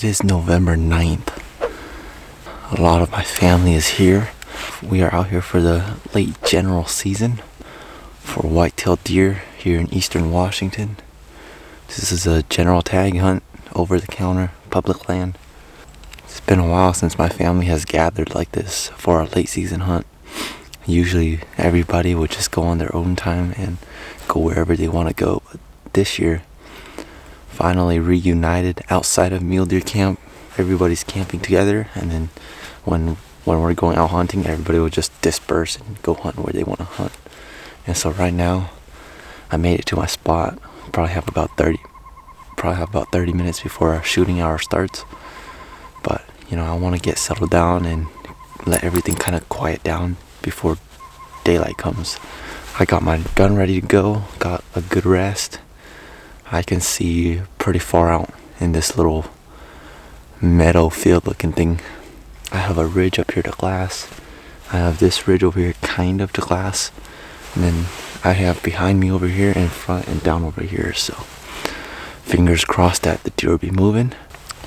It is November 9th. A lot of my family is here. We are out here for the late general season for whitetail deer here in eastern Washington. This is a general tag hunt, over the counter, public land. It's been a while since my family has gathered like this for a late season hunt. Usually everybody would just go on their own time and go wherever they want to go. But this year, finally reunited outside of mule deer camp. Everybody's camping together, and then when we're going out hunting, everybody will just disperse and go hunt where they want to hunt. And so right now, I made it to my spot. Probably have about 30 minutes before our shooting hour starts. But I want to get settled down and let everything kind of quiet down before daylight comes. I got my gun ready to go, got a good rest. I can see pretty far out in this little meadow field looking thing. I have a ridge up here to glass. I have this ridge over here kind of to glass. And then I have behind me over here, in front and down over here. So fingers crossed that the deer will be moving.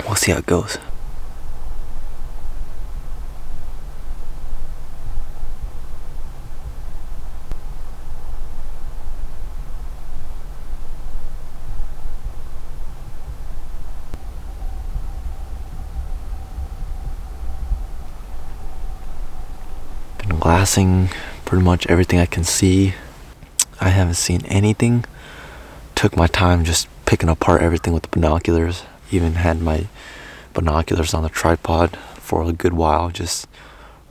We'll see how it goes. Glassing pretty much everything I can see. I haven't seen anything. Took my time just picking apart everything with the binoculars. Even had my binoculars on the tripod for a good while, just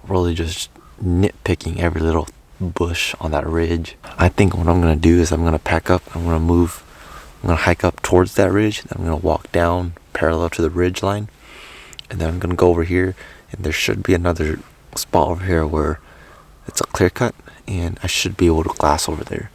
nitpicking every little bush on that ridge. I think what I'm gonna do is I'm gonna pack up. I'm gonna hike up towards that ridge. Then I'm gonna walk down parallel to the ridge line, and then I'm gonna go over here, and there should be another spot over here where it's a clear cut, and I should be able to glass over there.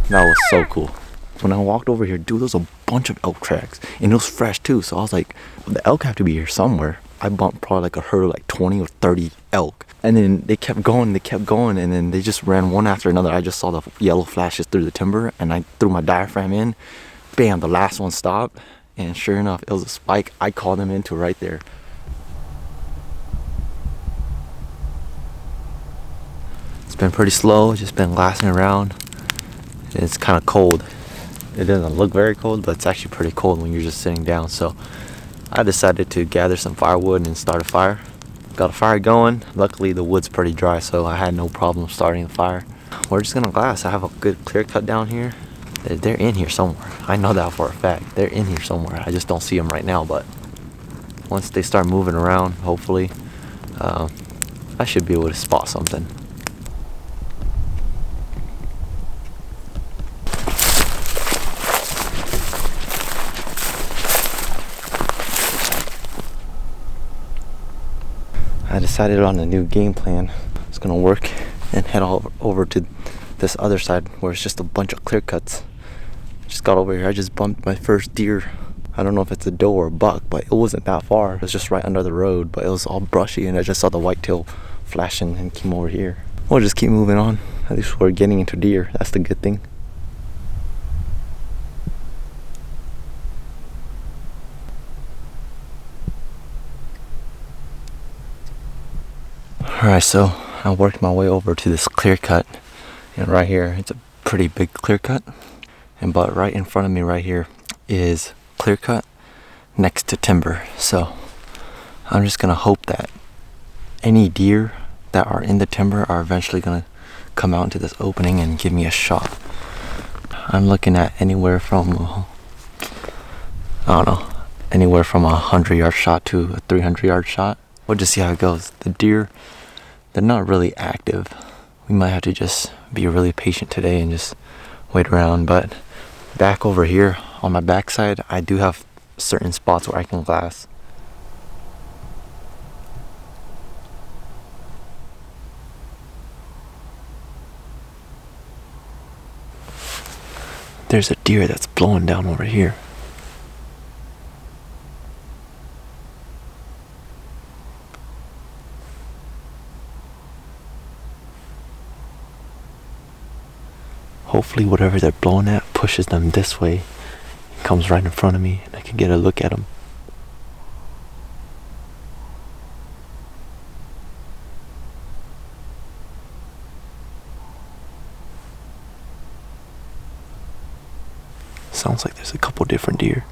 That was so cool. When I walked over here, dude, there was a bunch of elk tracks, and it was fresh too. So I was like, the elk have to be here somewhere. I bumped probably like a herd of like 20 or 30 elk, and then they kept going, and then they just ran one after another. I just saw the yellow flashes through the timber, and I threw my diaphragm in. Bam, the last one stopped, and sure enough, it was a spike. I called him into right there. It's been pretty slow, just been glassing around. It's kind of cold. It doesn't look very cold, but it's actually pretty cold when you're just sitting down. So I decided to gather some firewood and start a fire. Got a fire going. Luckily the wood's pretty dry, so I had no problem starting the fire. We're just gonna glass. I have a good clear cut down here. They're in here somewhere. I know that for a fact. They're in here somewhere. I just don't see them right now, but once they start moving around, hopefully, I should be able to spot something. I decided on a new game plan. It's gonna work and head all over to this other side where it's just a bunch of clear cuts. Just got over here. I just bumped my first deer. I don't know if it's a doe or a buck, but it wasn't that far. It was just right under the road, but it was all brushy, and I just saw the whitetail flashing and came over here. We'll just keep moving on. At least we're getting into deer. That's the good thing. Alright, so I worked my way over to this clear cut, and right here it's a pretty big clear cut, but right in front of me right here is clear cut next to timber. So I'm just gonna hope that any deer that are in the timber are eventually gonna come out into this opening and give me a shot. I'm looking at anywhere from anywhere from a 100-yard shot to a 300-yard shot. We'll just see how it goes. The deer, they're not really active. We might have to just be really patient today and just wait around. But back over here on my backside, I do have certain spots where I can glass. There's a deer that's blowing down over here. Hopefully whatever they're blowing at pushes them this way. It comes right in front of me and I can get a look at them. Sounds like there's a couple different deer.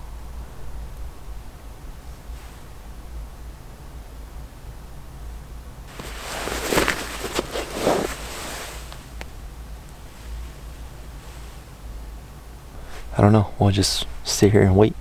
I don't know, we'll just sit here and wait.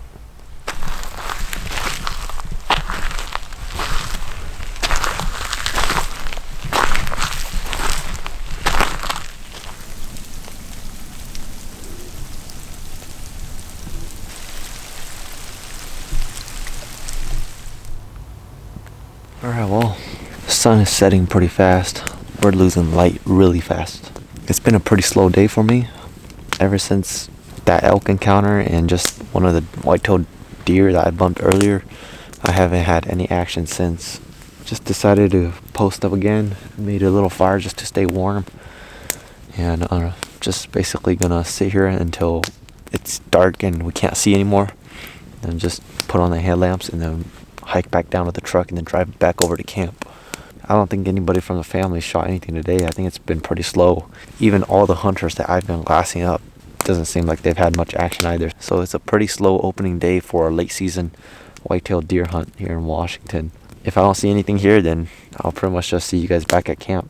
Alright, well, the sun is setting pretty fast. We're losing light really fast. It's been a pretty slow day for me. Ever since that elk encounter and just one of the white-tailed deer that I bumped earlier, I haven't had any action since. Just decided to post up again, made a little fire just to stay warm, and just basically gonna sit here until it's dark and we can't see anymore, and just put on the headlamps and then hike back down to the truck and then drive back over to camp. I don't think anybody from the family shot anything today. I think it's been pretty slow. Even all the hunters that I've been glassing up, doesn't seem like they've had much action either. So it's a pretty slow opening day for a late season white-tailed deer hunt here in Washington. If I don't see anything here, then I'll pretty much just see you guys back at camp.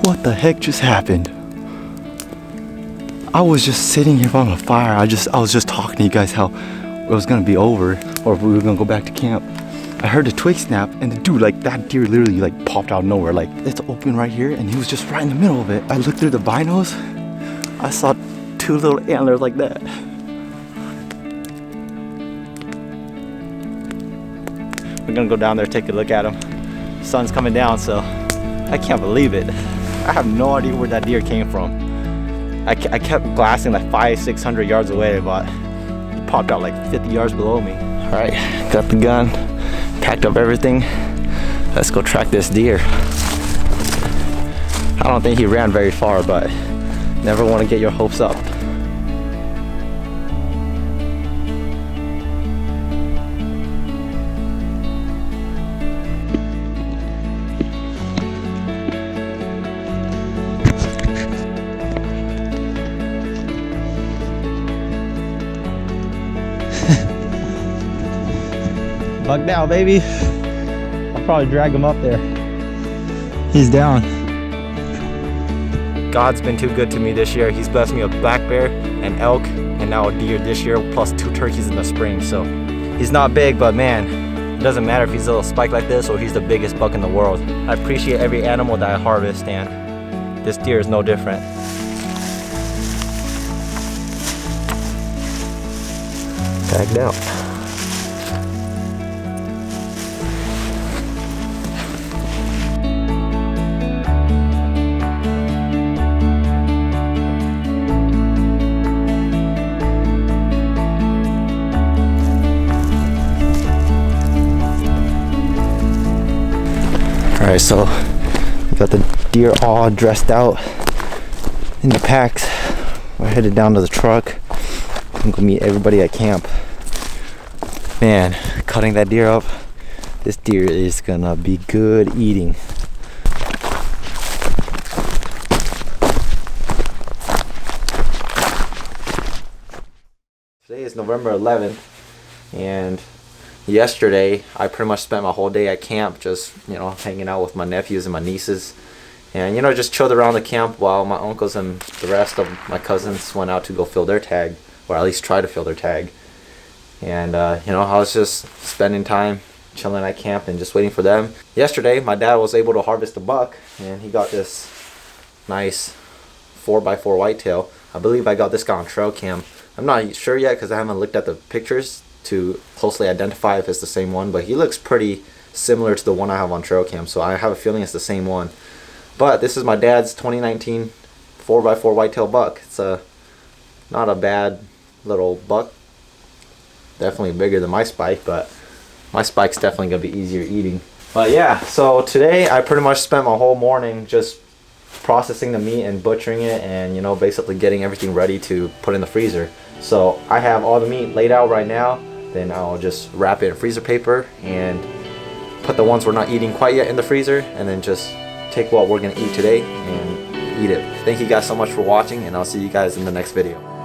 What the heck just happened? I was just sitting here on a fire. I was just talking to you guys how it was gonna be over, or if we were gonna go back to camp. I heard a twig snap, and the dude, like, that deer literally like popped out of nowhere. Like, it's open right here, and he was just right in the middle of it. I looked through the binos. I saw two little antlers like that. We're gonna go down there, take a look at him. Sun's coming down, so I can't believe it. I have no idea where that deer came from. I kept blasting like 500-600 yards away, but he popped out like 50 yards below me. All right, got the gun, packed up everything. Let's go track this deer. I don't think he ran very far, but never want to get your hopes up. Buck down, baby. I'll probably drag him up there. He's down. God's been too good to me this year. He's blessed me with black bear, an elk, and now a deer this year, plus 2 turkeys in the spring. So he's not big, but man, it doesn't matter if he's a little spike like this or he's the biggest buck in the world. I appreciate every animal that I harvest, and this deer is no different. Tagged out. Alright, so we got the deer all dressed out in the packs. We're headed down to the truck. I'm gonna meet everybody at camp. Man, cutting that deer up, this deer is gonna be good eating. Today is November 11th, and yesterday I pretty much spent my whole day at camp, just hanging out with my nephews and my nieces, and just chilled around the camp while my uncles and the rest of my cousins went out to go fill their tag, or at least try to fill their tag. And I was just spending time chilling at camp and just waiting for them. Yesterday my dad was able to harvest a buck, and he got this nice 4x4 whitetail. I believe I got this guy on trail cam. I'm not sure yet because I haven't looked at the pictures to closely identify if it's the same one, but he looks pretty similar to the one I have on trail cam, so I have a feeling it's the same one. But this is my dad's 2019 4x4 whitetail buck. It's not a bad little buck, definitely bigger than my spike, but my spike's definitely gonna be easier eating. But yeah, so today I pretty much spent my whole morning just processing the meat and butchering it, and basically getting everything ready to put in the freezer. So I have all the meat laid out right now. Then I'll just wrap it in freezer paper and put the ones we're not eating quite yet in the freezer, and then just take what we're gonna eat today and eat it. Thank you guys so much for watching, and I'll see you guys in the next video.